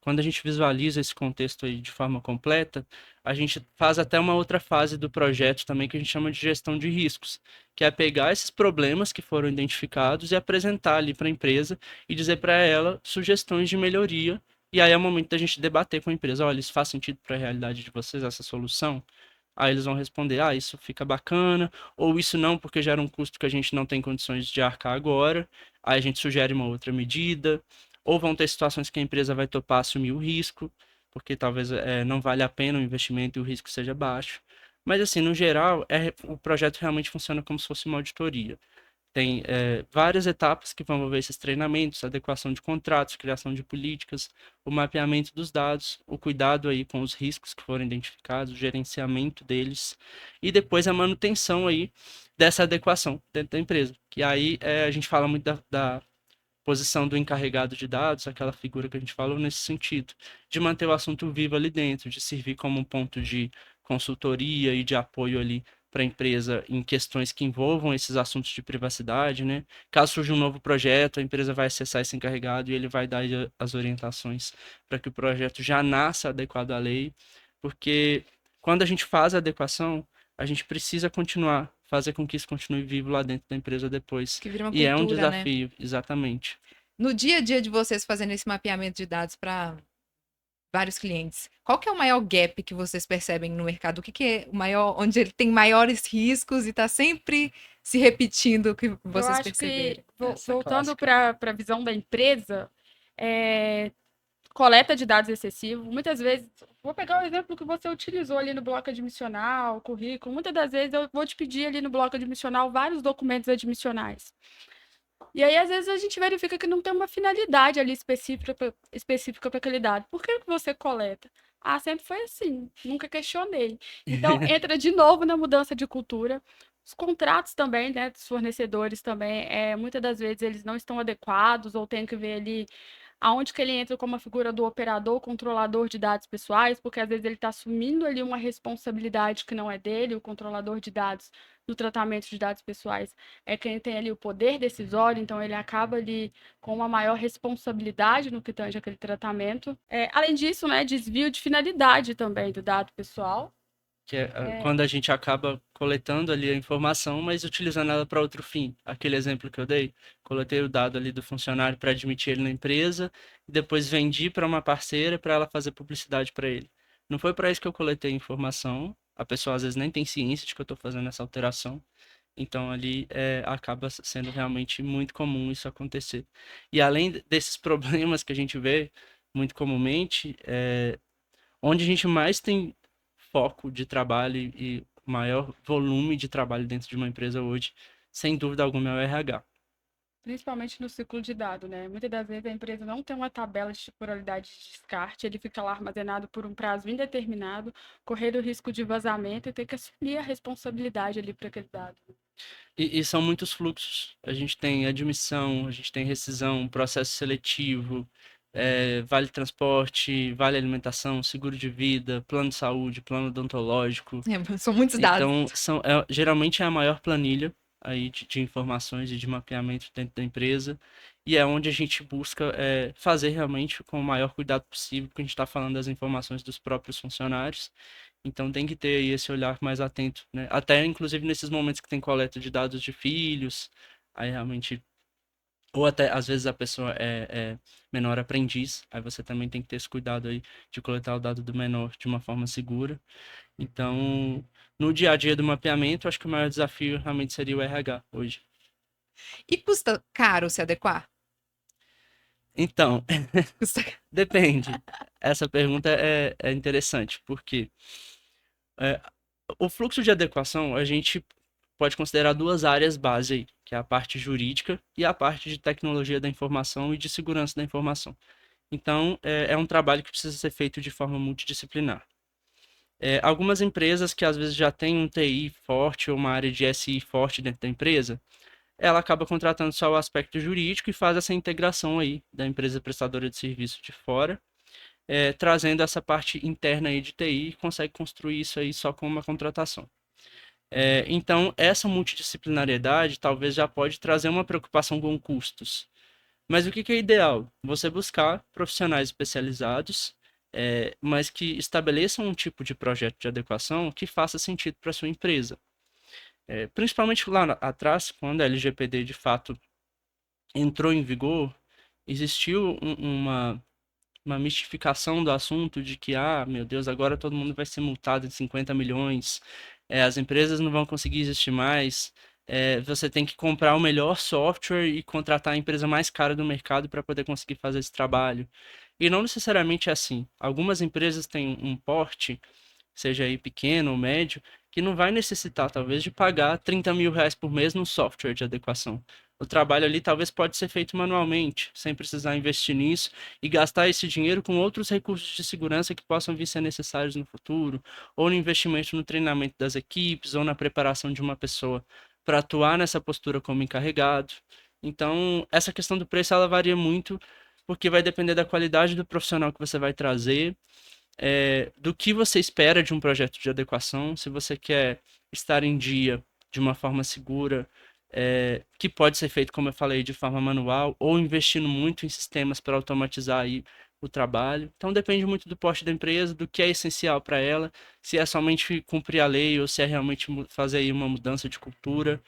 Quando a gente visualiza esse contexto aí de forma completa, a gente faz até uma outra fase do projeto também que a gente chama de gestão de riscos, que é pegar esses problemas que foram identificados e apresentar ali para a empresa e dizer para ela sugestões de melhoria. E aí é o momento da gente debater com a empresa: olha, isso faz sentido para a realidade de vocês, essa solução? Aí eles vão responder: ah, isso fica bacana, ou isso não, porque gera um custo que a gente não tem condições de arcar agora. Aí a gente sugere uma outra medida. ou vão ter situações que a empresa vai topar assumir o risco, porque talvez não vale a pena o investimento e o risco seja baixo. Mas, assim, no geral, o projeto realmente funciona como se fosse uma auditoria. Tem várias etapas que vão envolver esses treinamentos, adequação de contratos, criação de políticas, o mapeamento dos dados, o cuidado aí com os riscos que foram identificados, o gerenciamento deles e depois a manutenção aí dessa adequação dentro da empresa. Que aí a gente fala muito da posição do encarregado de dados, aquela figura que a gente falou nesse sentido, de manter o assunto vivo ali dentro, de servir como um ponto de consultoria e de apoio ali para a empresa em questões que envolvam esses assuntos de privacidade, né? Caso surja um novo projeto, a empresa vai acessar esse encarregado e ele vai dar as orientações para que o projeto já nasça adequado à lei, porque quando a gente faz a adequação, a gente precisa continuar, fazer com que isso continue vivo lá dentro da empresa depois. Que vira uma E é um cultura, né? desafio, exatamente. No dia a dia de vocês fazendo esse mapeamento de dados para vários clientes, qual que é o maior gap que vocês percebem no mercado? O que é o maior, onde ele tem maiores riscos e está sempre se repetindo o que Eu vocês acho perceberam? que, Essa voltando clássica. para a visão da empresa, coleta de dados excessivo, muitas vezes, vou pegar o exemplo que você utilizou ali no bloco admissional, currículo, muitas das vezes eu vou te pedir ali no bloco admissional vários documentos admissionais. E aí, às vezes, a gente verifica que não tem uma finalidade ali específica para aquele dado. Por que que você coleta? Ah, sempre foi assim, nunca questionei. Então, entra de novo na mudança de cultura. Os contratos também, né, dos fornecedores também, muitas das vezes eles não estão adequados ou tem que ver ali aonde que ele entra como a figura do operador, controlador de dados pessoais, porque às vezes ele está assumindo ali uma responsabilidade que não é dele, o controlador de dados no tratamento de dados pessoais é quem tem ali o poder decisório, então ele acaba ali com uma maior responsabilidade no que tange aquele tratamento. Além disso, né, desvio de finalidade também do dado pessoal. Que é quando a gente acaba coletando ali a informação, mas utilizando ela para outro fim. Aquele exemplo que eu dei, coletei o dado ali do funcionário para admitir ele na empresa, e depois vendi para uma parceira para ela fazer publicidade para ele. Não foi para isso que eu coletei a informação, a pessoa às vezes nem tem ciência de que eu estou fazendo essa alteração, então ali acaba sendo realmente muito comum isso acontecer. E além desses problemas que a gente vê muito comumente, onde a gente mais tem foco de trabalho e maior volume de trabalho dentro de uma empresa hoje, sem dúvida alguma, é o RH. Principalmente no ciclo de dado, né? Muitas das vezes a empresa não tem uma tabela de temporalidade de descarte, ele fica lá armazenado por um prazo indeterminado, correr o risco de vazamento e ter que assumir a responsabilidade ali para aquele dado. E são muitos fluxos. A gente tem admissão, a gente tem rescisão, processo seletivo, vale transporte, vale alimentação, seguro de vida, plano de saúde, plano odontológico. São muitos dados. Então, geralmente é a maior planilha aí de informações e de mapeamento dentro da empresa, e é onde a gente busca fazer realmente com o maior cuidado possível, porque a gente está falando das informações dos próprios funcionários, então tem que ter aí esse olhar mais atento, né? Até inclusive nesses momentos que tem coleta de dados de filhos, aí realmente, ou até às vezes a pessoa é menor aprendiz, aí você também tem que ter esse cuidado aí de coletar o dado do menor de uma forma segura. Então, no dia a dia do mapeamento, acho que o maior desafio realmente seria o RH hoje. E custa caro se adequar? Então, Custa... depende. Essa pergunta é interessante, porque é, o fluxo de adequação, a gente pode considerar duas áreas base aí, que é a parte jurídica e a parte de tecnologia da informação e de segurança da informação. Então, é um trabalho que precisa ser feito de forma multidisciplinar. Algumas empresas que às vezes já têm um TI forte ou uma área de SI forte dentro da empresa, ela acaba contratando só o aspecto jurídico e faz essa integração aí da empresa prestadora de serviço de fora, trazendo essa parte interna aí de TI e consegue construir isso aí só com uma contratação. Então, essa multidisciplinariedade talvez já pode trazer uma preocupação com custos. Mas o que é ideal? Você buscar profissionais especializados, mas que estabeleçam um tipo de projeto de adequação que faça sentido para a sua empresa. Principalmente lá atrás, quando a LGPD de fato entrou em vigor, existiu uma mistificação do assunto de que, meu Deus, agora todo mundo vai ser multado de 50 milhões, as empresas não vão conseguir existir mais. você tem que comprar o melhor software e contratar a empresa mais cara do mercado para poder conseguir fazer esse trabalho. E não necessariamente é assim. Algumas empresas têm um porte, seja aí pequeno ou médio, que não vai necessitar, talvez, de pagar R$ 30.000 por mês num software de adequação. O trabalho ali talvez pode ser feito manualmente, sem precisar investir nisso e gastar esse dinheiro com outros recursos de segurança que possam vir ser necessários no futuro, ou no investimento no treinamento das equipes, ou na preparação de uma pessoa para atuar nessa postura como encarregado. Então, essa questão do preço ela varia muito, porque vai depender da qualidade do profissional que você vai trazer, do que você espera de um projeto de adequação, se você quer estar em dia de uma forma segura, que pode ser feito, como eu falei, de forma manual, ou investindo muito em sistemas para automatizar aí o trabalho. Então depende muito do porte da empresa, do que é essencial para ela, se é somente cumprir a lei ou se é realmente fazer aí uma mudança de cultura.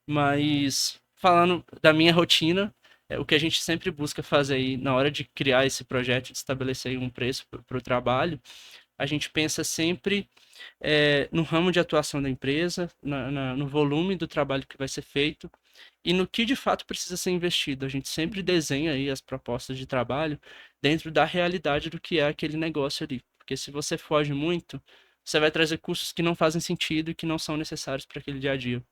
Mas falando da minha rotina, o que a gente sempre busca fazer aí na hora de criar esse projeto, de estabelecer aí um preço para o trabalho, a gente pensa sempre no ramo de atuação da empresa, no volume do trabalho que vai ser feito e no que de fato precisa ser investido. A gente sempre desenha aí as propostas de trabalho dentro da realidade do que é aquele negócio ali. Porque se você foge muito, você vai trazer custos que não fazem sentido e que não são necessários para aquele dia a dia.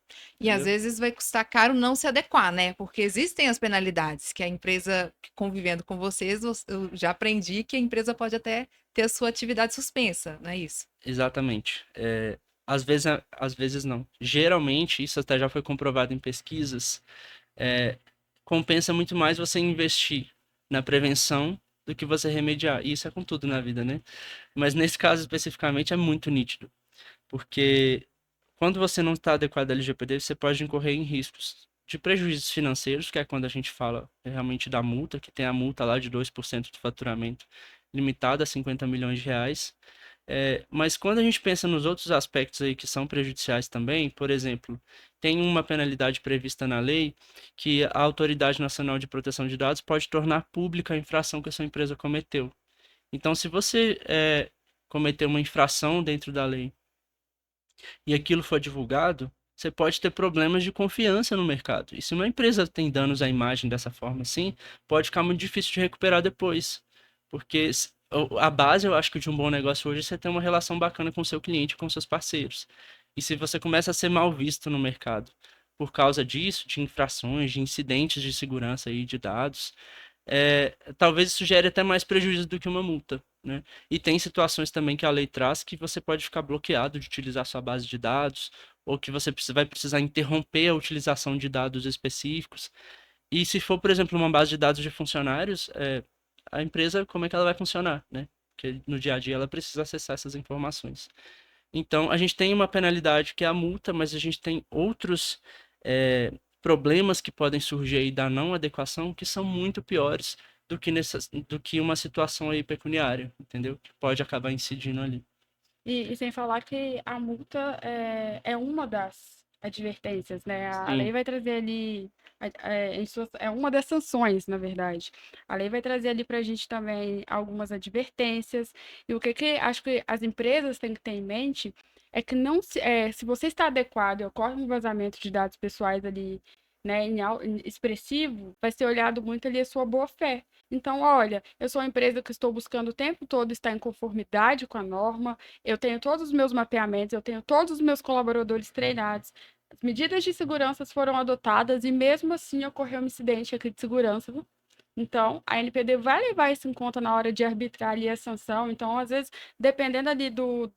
E às Entendeu? vezes vai custar caro não se adequar, né? Porque existem as penalidades que a empresa, convivendo com vocês, eu já aprendi que a empresa pode até ter a sua atividade suspensa, não é isso? Exatamente. Às vezes não. Geralmente, isso até já foi comprovado em pesquisas, é, compensa muito mais você investir na prevenção do que você remediar. E isso é com tudo na vida, né? Mas nesse caso especificamente é muito nítido, porque quando você não está adequado ao LGPD, você pode incorrer em riscos de prejuízos financeiros, que é quando a gente fala realmente da multa, que tem a multa lá de 2% do faturamento, limitada a R$ 50 milhões. Mas quando a gente pensa nos outros aspectos aí que são prejudiciais também, por exemplo, tem uma penalidade prevista na lei que a Autoridade Nacional de Proteção de Dados pode tornar pública a infração que a sua empresa cometeu. Então, se você cometer uma infração dentro da lei e aquilo for divulgado, você pode ter problemas de confiança no mercado. E se uma empresa tem danos à imagem dessa forma assim, pode ficar muito difícil de recuperar depois. Porque a base, eu acho que de um bom negócio hoje é você ter uma relação bacana com o seu cliente, com seus parceiros. E se você começa a ser mal visto no mercado por causa disso, de infrações, de incidentes de segurança aí de dados, talvez isso gere até mais prejuízo do que uma multa, né? E tem situações também que a lei traz que você pode ficar bloqueado de utilizar sua base de dados, ou que você vai precisar interromper a utilização de dados específicos. E se for, por exemplo, uma base de dados de funcionários, a empresa, como é que ela vai funcionar, né? Porque no dia a dia ela precisa acessar essas informações. Então, a gente tem uma penalidade que é a multa, mas a gente tem outros problemas que podem surgir aí da não adequação que são muito piores do que uma situação aí pecuniária, entendeu? Que pode acabar incidindo ali. E sem falar que a multa é uma das advertências, né? A lei Sim, vai trazer ali, é uma das sanções, na verdade. A lei vai trazer ali para a gente também algumas advertências. E o que acho que as empresas têm que ter em mente é que não se você está adequado e ocorre um vazamento de dados pessoais ali, né, expressivo, vai ser olhado muito ali a sua boa-fé. Então, olha, eu sou uma empresa que estou buscando o tempo todo estar em conformidade com a norma, eu tenho todos os meus mapeamentos, eu tenho todos os meus colaboradores treinados. As medidas de segurança foram adotadas e mesmo assim ocorreu um incidente aqui de segurança. Então, a NPD vai levar isso em conta na hora de arbitrar ali a sanção. Então, às vezes, dependendo ali do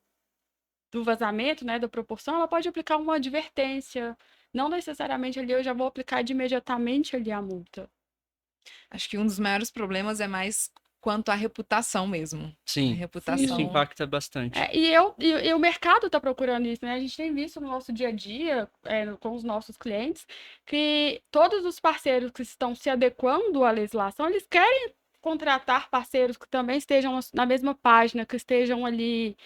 vazamento, né, da proporção, ela pode aplicar uma advertência. Não necessariamente ali eu já vou aplicar de imediatamente ali a multa. Acho que um dos maiores problemas é mais quanto à reputação mesmo. A sim, isso Sim. reputação. impacta bastante. E o mercado está procurando isso, né? A gente tem visto no nosso dia a dia, com os nossos clientes, que todos os parceiros que estão se adequando à legislação, eles querem contratar parceiros que também estejam na mesma página, que estejam ali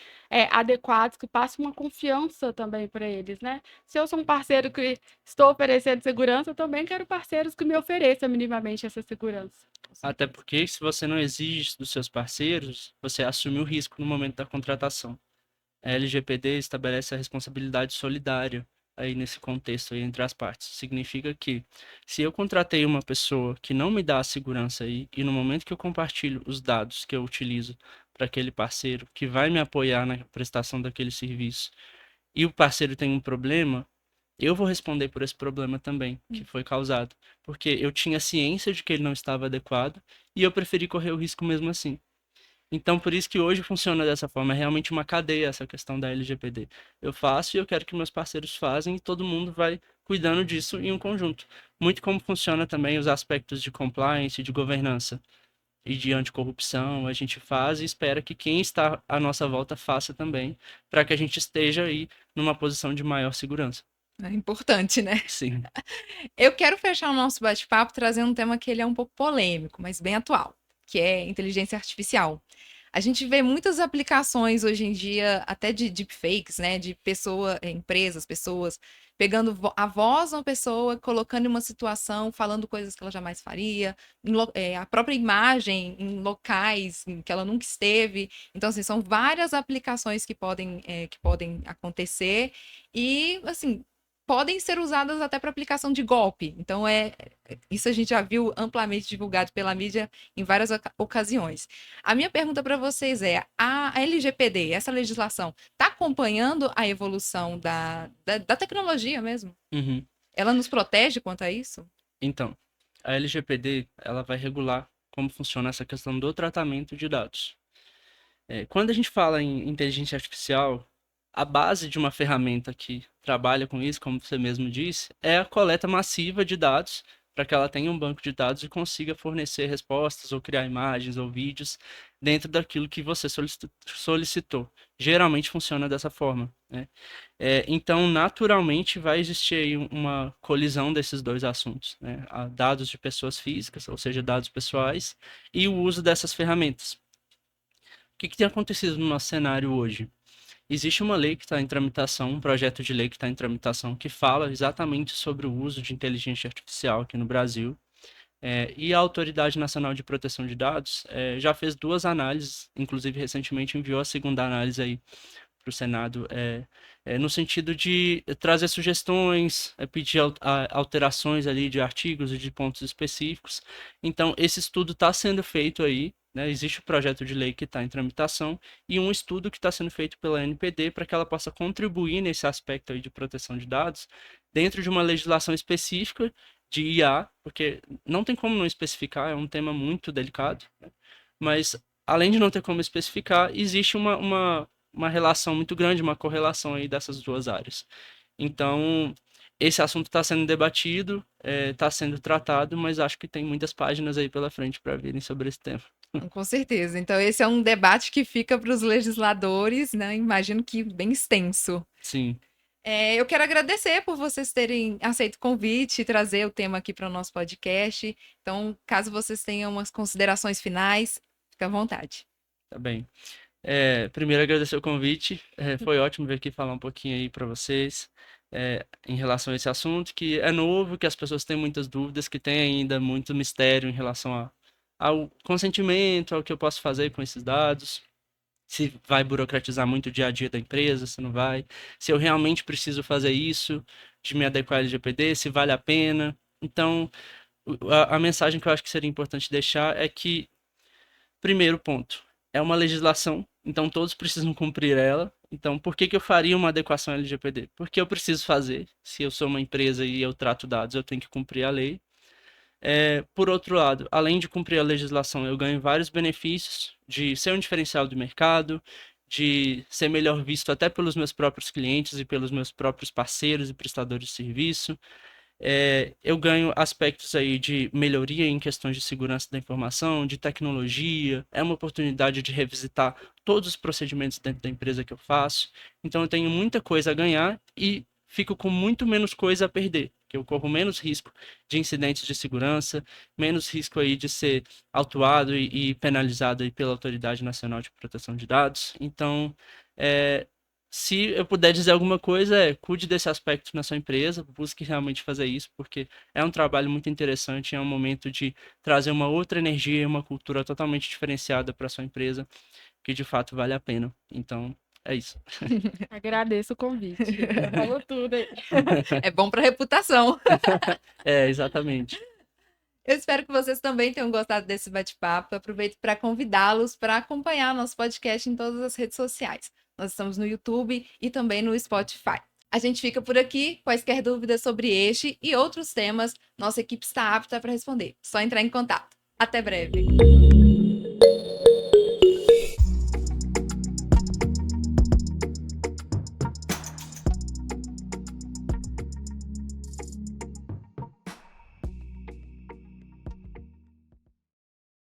adequados, que passem uma confiança também para eles, né? Se eu sou um parceiro que estou oferecendo segurança, eu também quero parceiros que me ofereçam minimamente essa segurança. Até porque se você não exige isso dos seus parceiros, você assume o risco no momento da contratação. A LGPD estabelece a responsabilidade solidária. aí nesse contexto aí entre as partes? Significa que se eu contratei uma pessoa que não me dá a segurança aí, e no momento que eu compartilho os dados que eu utilizo para aquele parceiro que vai me apoiar na prestação daquele serviço, e o parceiro tem um problema, eu vou responder por esse problema também, que foi causado. Porque eu tinha ciência de que ele não estava adequado e eu preferi correr o risco mesmo assim. Então, por isso que hoje funciona dessa forma. É realmente uma cadeia essa questão da LGPD. Eu faço e eu quero que meus parceiros fazem e todo mundo vai cuidando disso em um conjunto. Muito como funciona também os aspectos de compliance, de governança e de anticorrupção. A gente faz e espera que quem está à nossa volta faça também, para que a gente esteja aí numa posição de maior segurança. É importante, né? Sim. Eu quero fechar o nosso bate-papo trazendo um tema que ele é um pouco polêmico, mas bem atual, que é inteligência artificial. A gente vê muitas aplicações hoje em dia, até de deepfakes, né? De empresas, pessoas pegando a voz de uma pessoa, colocando em uma situação, falando coisas que ela jamais faria, a própria imagem em locais em que ela nunca esteve. Então, assim, são várias aplicações que podem acontecer e, assim, podem ser usadas até para aplicação de golpe. Então, isso a gente já viu amplamente divulgado pela mídia em várias ocasiões. A minha pergunta para vocês é: a LGPD, essa legislação, está acompanhando a evolução da tecnologia mesmo? Uhum. Ela nos protege quanto a isso? Então, a LGPD, ela vai regular como funciona essa questão do tratamento de dados. Quando a gente fala em inteligência artificial, a base de uma ferramenta que trabalha com isso, como você mesmo disse, é a coleta massiva de dados para que ela tenha um banco de dados e consiga fornecer respostas ou criar imagens ou vídeos dentro daquilo que você solicitou. Geralmente funciona dessa forma, né? Então, naturalmente, vai existir aí uma colisão desses dois assuntos, né? Dados de pessoas físicas, ou seja, dados pessoais, e o uso dessas ferramentas. O que tem acontecido no nosso cenário hoje? Existe uma lei que está em tramitação, um projeto de lei que está em tramitação, que fala exatamente sobre o uso de inteligência artificial aqui no Brasil. E a Autoridade Nacional de Proteção de Dados já fez 2 análises, inclusive recentemente enviou a segunda análise aí para o Senado, no sentido de trazer sugestões, pedir alterações ali de artigos e de pontos específicos. Então, esse estudo está sendo feito aí, né? Existe o projeto de lei que está em tramitação e um estudo que está sendo feito pela NPD para que ela possa contribuir nesse aspecto aí de proteção de dados dentro de uma legislação específica de IA, porque não tem como não especificar, é um tema muito delicado, né? Mas além de não ter como especificar, existe uma relação muito grande, uma correlação aí dessas 2 áreas. Então, esse assunto está sendo debatido, está sendo tratado, mas acho que tem muitas páginas aí pela frente para virem sobre esse tema. Com certeza. Então, esse é um debate que fica para os legisladores, né? Imagino que bem extenso. Sim. Eu quero agradecer por vocês terem aceito o convite e trazer o tema aqui para o nosso podcast. Então, caso vocês tenham umas considerações finais, fica à vontade. Tá bem. Primeiro agradecer o convite. Foi ótimo vir aqui falar um pouquinho aí para vocês em relação a esse assunto, que é novo, que as pessoas têm muitas dúvidas, que tem ainda muito mistério em relação ao consentimento, ao que eu posso fazer com esses dados, se vai burocratizar muito o dia a dia da empresa, se não vai, se eu realmente preciso fazer isso, de me adequar ao LGPD, se vale a pena. Então, a mensagem que eu acho que seria importante deixar é que, primeiro ponto, é uma legislação, então todos precisam cumprir ela. Então, por que eu faria uma adequação ao LGPD? Porque eu preciso fazer. Se eu sou uma empresa e eu trato dados, eu tenho que cumprir a lei. Por outro lado, além de cumprir a legislação, eu ganho vários benefícios de ser um diferencial do mercado, de ser melhor visto até pelos meus próprios clientes e pelos meus próprios parceiros e prestadores de serviço. Eu ganho aspectos aí de melhoria em questões de segurança da informação, de tecnologia, é uma oportunidade de revisitar todos os procedimentos dentro da empresa que eu faço. Então eu tenho muita coisa a ganhar e fico com muito menos coisa a perder, que eu corro menos risco de incidentes de segurança, menos risco aí de ser autuado e penalizado aí pela Autoridade Nacional de Proteção de Dados. Então, se eu puder dizer alguma coisa, cuide desse aspecto na sua empresa, busque realmente fazer isso, porque é um trabalho muito interessante, é um momento de trazer uma outra energia e uma cultura totalmente diferenciada para a sua empresa, que de fato vale a pena. Então, É isso. Agradeço o convite. Falou tudo aí. É bom para reputação. É, exatamente. Eu espero que vocês também tenham gostado desse bate-papo. Aproveito para convidá-los para acompanhar nosso podcast em todas as redes sociais. Nós estamos no YouTube e também no Spotify. A gente fica por aqui. Quaisquer dúvidas sobre este e outros temas, nossa equipe está apta para responder. Só entrar em contato. Até breve.